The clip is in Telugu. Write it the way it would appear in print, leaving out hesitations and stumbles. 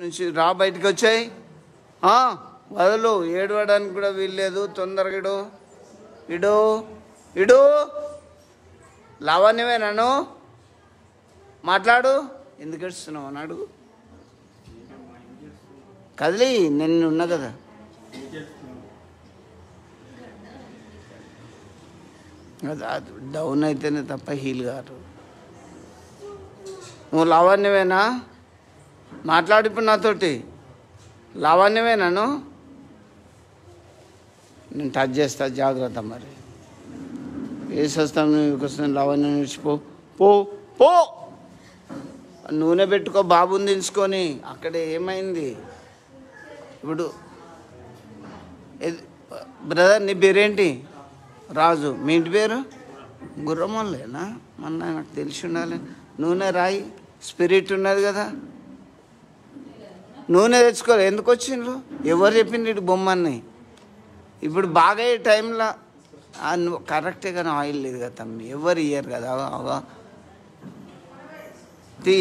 నుంచి రా, బయటికి వచ్చాయి. వదలు, ఏడవడానికి కూడా వీల్లేదు. తొందరగా ఇడు ఇడు ఇడు. లావణ్యమే నన్ను మాట్లాడు. ఎందుకు ఏడుస్తున్నావు అని అడుగు. కదిలి, నేను ఉన్నా కదా. అది డౌన్ అయితేనే తప్ప హీల్ కాదు. నువ్వు లావణ్యమేనా? మాట్లాడు ఇప్పుడు నాతోటి. లావణ్యమేనాను? నేను టచ్ చేస్తా, జాగ్రత్త. మరి వేసేస్తాను. నీకోసం లావణ్యం నిలిచిపో. పో పో. నూనె పెట్టుకో, బాబుని తెలుసుకొని. అక్కడ ఏమైంది ఇప్పుడు? బ్రదర్, నీ పేరేంటి? రాజు. మీ ఇంటి పేరు? గుర్రమల్లేనా? మొన్న నాకు తెలిసి ఉండాలి. నూనె రాయి, స్పిరిట్ ఉన్నది కదా. నూనె తెచ్చుకోవాలి. ఎందుకు వచ్చిండ్రు? ఎవరు చెప్పింది ఇటు బొమ్మని? ఇప్పుడు బాగా ఈ టైంలో కరెక్టే కానీ ఆయిల్ లేదు కదా తమ్మి. ఎవరు ఇయ్యరు కదా. తీ